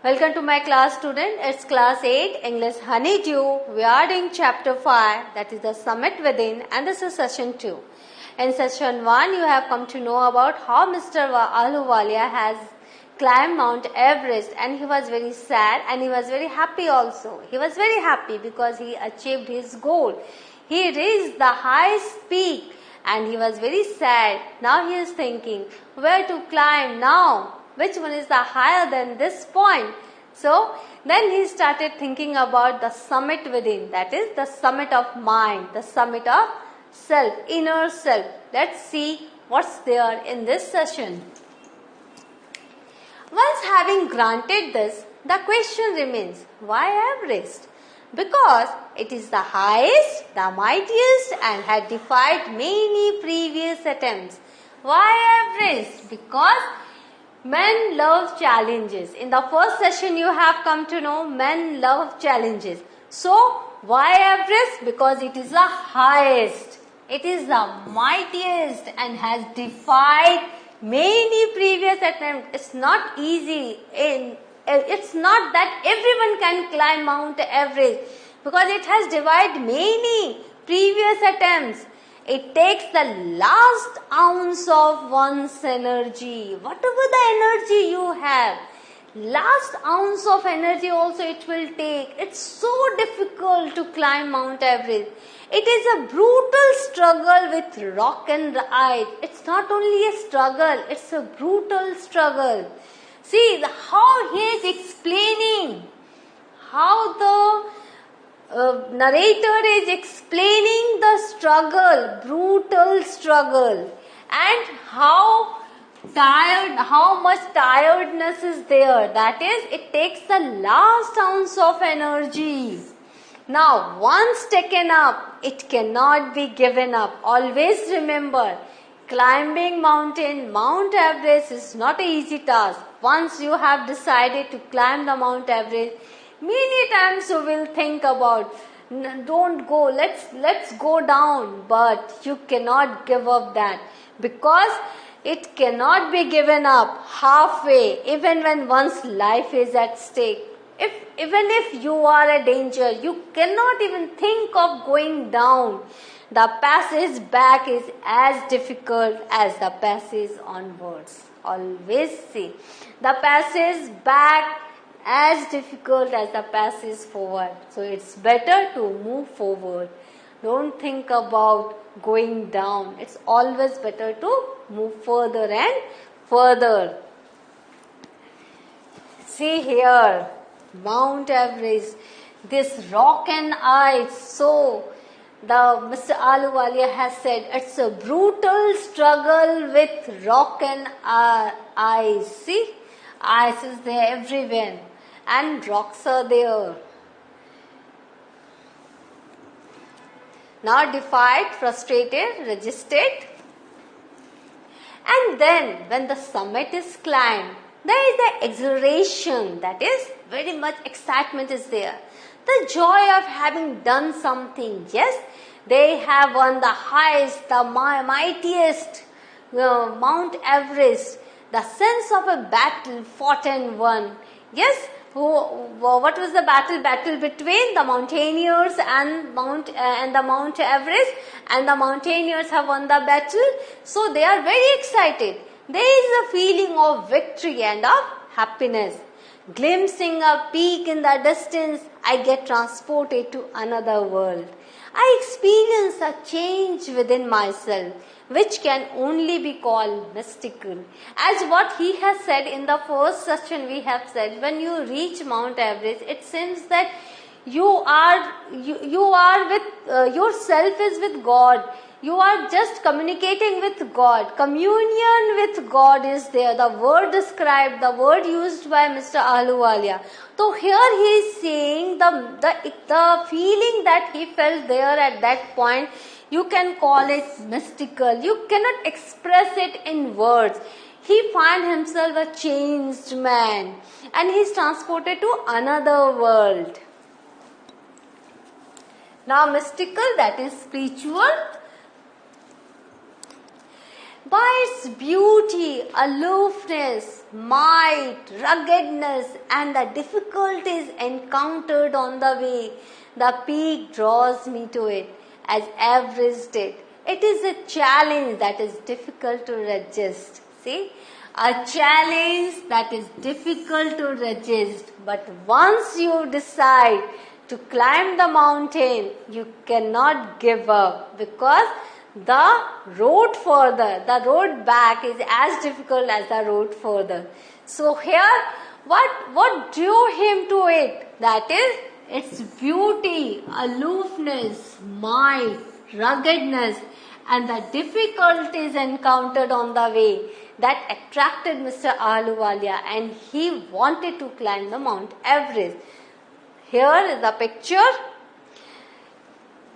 Welcome to my class, student. It's class 8 English Honeydew. We are doing chapter 5, that is the summit within, and this is session 2. In session 1 you have come to know about how Mr. Ahluwalia has climbed Mount Everest, and he was very sad and he was very happy also. He was very happy because he achieved his goal. He reached the highest peak and he was very sad. Now he is thinking where to climb now. Which one is the higher than this point? So then he started thinking about the summit within, that is the summit of mind, the summit of self, inner self. Let's see what's there in this session. Once having granted this, the question remains, why Everest? Because it is the highest, the mightiest, and had defied many previous attempts. Why Everest? Because men love challenges. In the first session you have come to know men love challenges. So why Everest? Because it is the highest, it is the mightiest and has defied many previous attempts. It's not easy. It's not that everyone can climb Mount Everest because it has defied many previous attempts. It takes the last ounce of one's energy. Whatever the energy you have, last ounce of energy also it will take. It's so difficult to climb Mount Everest. It is a brutal struggle with rock and ice. It's not only a struggle, it's a brutal struggle. See how he is explaining, how the narrator is explaining the struggle, brutal struggle, and how much tiredness is there. That is, it takes the last ounce of energy. Now, once taken up, it cannot be given up. Always remember, climbing Mount Everest is not an easy task. Once you have decided to climb the Mount Everest, many times you will think about, don't go, let's go down, but you cannot give up that, because it cannot be given up halfway, even when one's life is at stake. Even if you are a danger, you cannot even think of going down. The passage back is as difficult as the passage onwards. Always see, the passage back as difficult as the passage forward. So it's better to move forward. Don't think about going down. It's always better to move further and further. See here, Mount Everest, this rock and ice. So Mr. Ahluwalia has said it's a brutal struggle with rock and ice. See, ice is there everywhere and rocks are there. Now defied, frustrated, resisted. And then when the summit is climbed, there is the exhilaration, that is very much excitement is there. The joy of having done something. Yes, they have won the highest, the mightiest Mount Everest. The sense of a battle fought and won. Yes, what was the battle? Battle between the mountaineers and the Mount Everest, and the mountaineers have won the battle. So they are very excited. There is a feeling of victory and of happiness. Glimpsing a peak in the distance, I get transported to another world. I experience a change within myself, which can only be called mystical. As what he has said in the first session, we have said, when you reach Mount Everest, it seems that you are with yourself is with God. You are just communicating with God. Communion with God is there. The word described, the word used by Mr. Ahluwalia. So here he is saying the feeling that he felt there at that point, you can call it mystical. You cannot express it in words. He found himself a changed man and he is transported to another world. Now mystical, that is spiritual. By its beauty, aloofness, might, ruggedness, and the difficulties encountered on the way, the peak draws me to it, as Everest did. It is a challenge that is difficult to resist. See? A challenge that is difficult to resist. But once you decide to climb the mountain, you cannot give up, because the road back is as difficult as the road further. So here, what drew him to it? That is its beauty, aloofness, might, ruggedness, and the difficulties encountered on the way that attracted Mr. Ahluwalia, and he wanted to climb the Mount Everest. Here is the picture.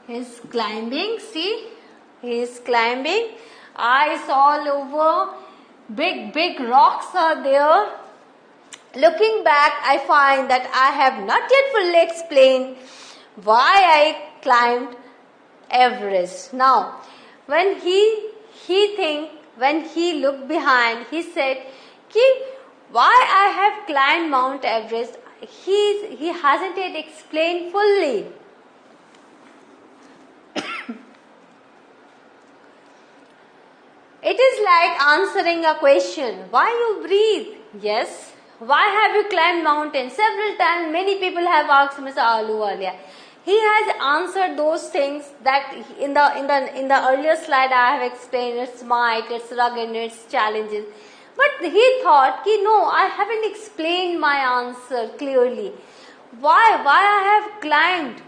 He is climbing, see? He is climbing. Eyes all over. Big rocks are there. Looking back, I find that I have not yet fully explained why I climbed Everest. Now, when he looked behind, he said, why I have climbed Mount Everest, he hasn't yet explained fully. It is like answering a question. Why you breathe? Yes. Why have you climbed mountains? Several times many people have asked Mr. Ahluwalia. He has answered those things that in the earlier slide I have explained, its might, its ruggedness, its challenges. But he thought, no, I haven't explained my answer clearly. Why I have climbed?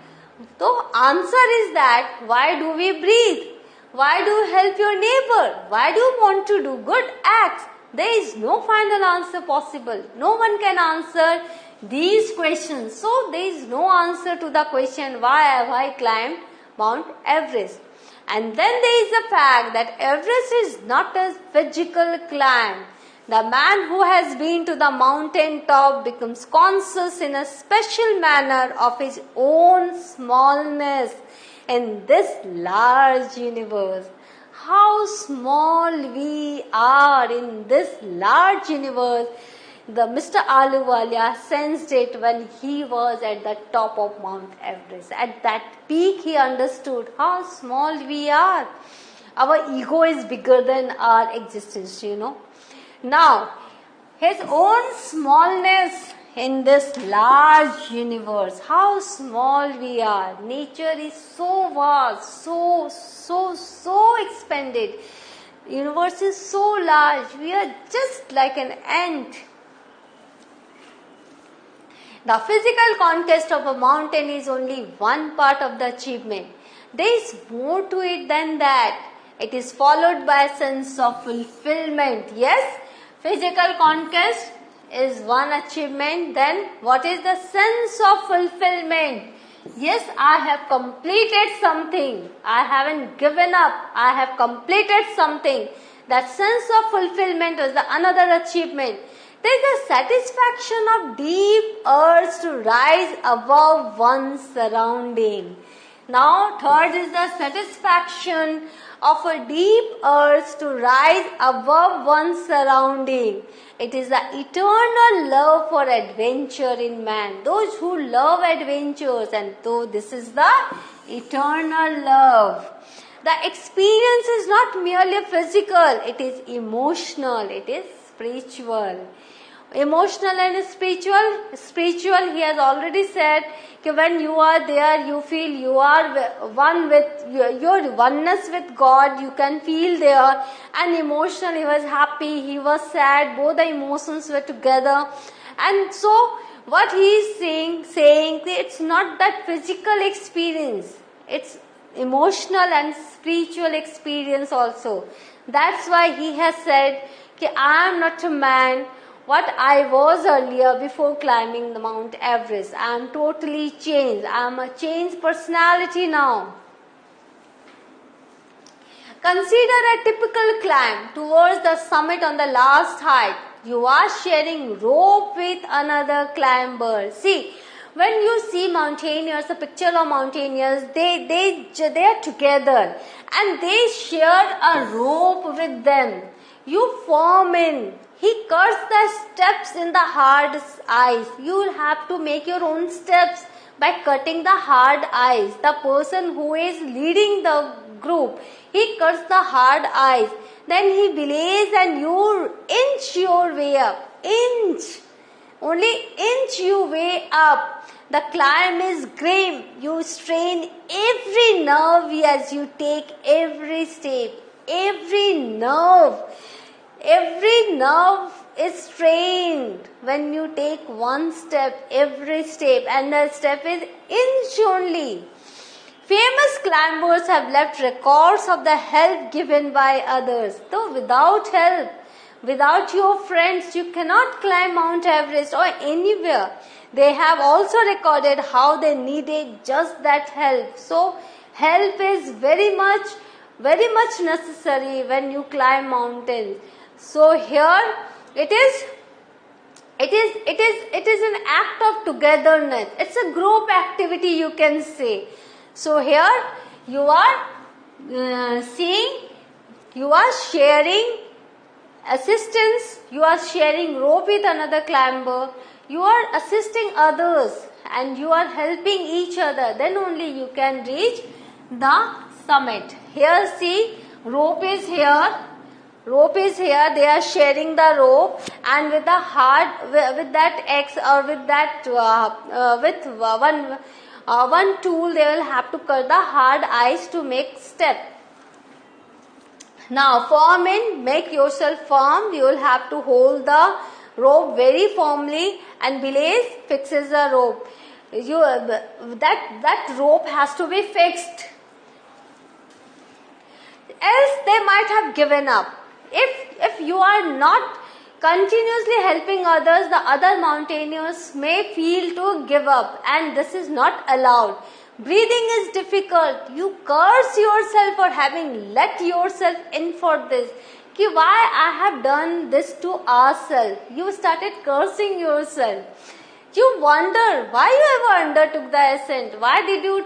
The answer is that, why do we breathe? Why do you help your neighbor? Why do you want to do good acts? There is no final answer possible. No one can answer these questions. So there is no answer to the question, why have I climbed Mount Everest? And then there is the fact that Everest is not a physical climb. The man who has been to the mountain top becomes conscious in a special manner of his own smallness in this large universe. How small we are in this large universe. Mr. Ahluwalia sensed it when he was at the top of Mount Everest. At that peak, he understood how small we are. Our ego is bigger than our existence, Now, his own smallness in this large universe, how small we are. Nature is so vast, so expanded. Universe is so large. We are just like an ant. The physical conquest of a mountain is only one part of the achievement. There is more to it than that. It is followed by a sense of fulfillment. Yes, physical conquest is one achievement. Then what is the sense of fulfillment? Yes, I have completed something. I haven't given up. I have completed something. That sense of fulfillment is another achievement. There is the satisfaction of deep urge to rise above one's surrounding. Now, third is the satisfaction of a deep urge to rise above one's surrounding. It is the eternal love for adventure in man. Those who love adventures, and though this is the eternal love. The experience is not merely physical, it is emotional, it is spiritual. Emotional and spiritual, he has already said, when you are there, you feel you are one with your oneness with God, you can feel there. And emotional, he was happy, he was sad, both the emotions were together. And so what he is saying it's not that physical experience, it's emotional and spiritual experience also. That's why he has said, I am not a man what I was earlier before climbing the Mount Everest. I am totally changed. I am a changed personality now. Consider a typical climb towards the summit on the last height. You are sharing rope with another climber. See, when you see mountaineers, a picture of mountaineers, they are together and they share a rope with them. You form in He cuts the steps in the hard ice. You will have to make your own steps by cutting the hard ice. The person who is leading the group, he cuts the hard ice. Then he belays and you inch your way up. Inch. Only inch you way up. The climb is grim. You strain every nerve as you take every step. Every nerve is strained when you take one step, every step, and the step is inch only. Famous climbers have left records of the help given by others. So without help, without your friends, you cannot climb Mount Everest or anywhere. They have also recorded how they needed just that help. So help is very much necessary when you climb mountains. So here it is an act of togetherness. It's a group activity, you can say. So here you are you are sharing assistance, you are sharing rope with another climber, you are assisting others and you are helping each other. Then only you can reach the summit. Here see, rope is here, they are sharing the rope, and with one tool they will have to cut the hard ice to make step. Now make yourself firm. You will have to hold the rope very firmly, and belays fixes the rope. That rope has to be fixed. Else they might have given up. If you are not continuously helping others, the other mountaineers may feel to give up, and this is not allowed. Breathing is difficult. You curse yourself for having let yourself in for this. Why I have done this to ourselves? You started cursing yourself. You wonder why you ever undertook the ascent. Why did you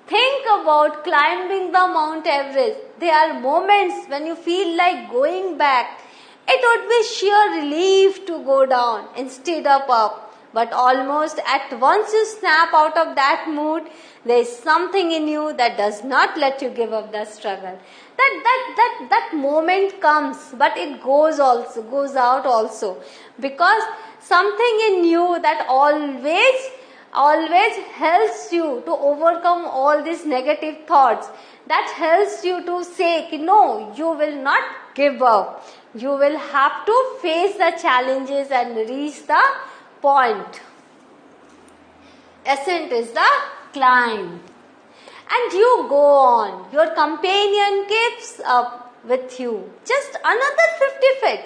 think about climbing the Mount Everest? There are moments when you feel like going back. It would be sheer relief to go down instead of up. But almost at once you snap out of that mood, there is something in you that does not let you give up the struggle. That moment comes, but it goes out also. Because something in you that always helps you to overcome all these negative thoughts. That helps you to say, no, you will not give up. You will have to face the challenges and reach the point. Ascent is the climb. And you go on. Your companion keeps up with you. Just another 50 feet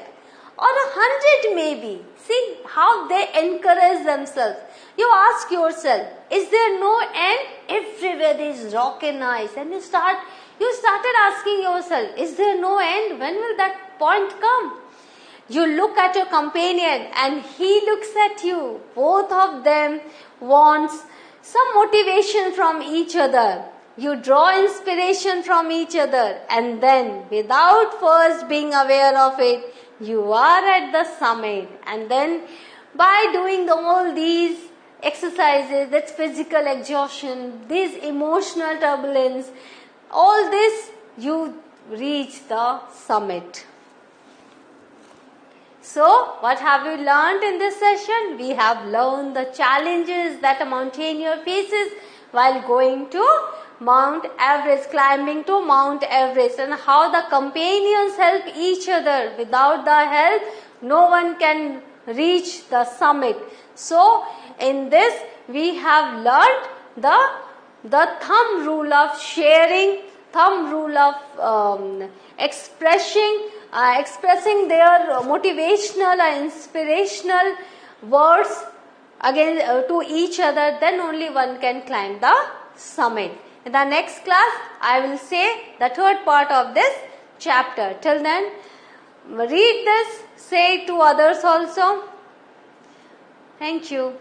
or 100 maybe. See how they encourage themselves. You ask yourself, is there no end? Everywhere there is rock and ice. And you started asking yourself, is there no end? When will that point come? You look at your companion and he looks at you. Both of them wants some motivation from each other. You draw inspiration from each other, and then without first being aware of it, you are at the summit. And then by doing all these exercises, that's physical exhaustion, this emotional turbulence, all this, you reach the summit. So, what have we learned in this session? We have learned the challenges that a mountaineer faces while going to Mount Everest, climbing to Mount Everest, and how the companions help each other. Without the help, no one can reach the summit. So, in this, we have learned the thumb rule of sharing, thumb rule of expressing their motivational or inspirational words again to each other. Then only one can climb the summit. In the next class, I will say the third part of this chapter. Till then, read this, say it to others also. Thank you.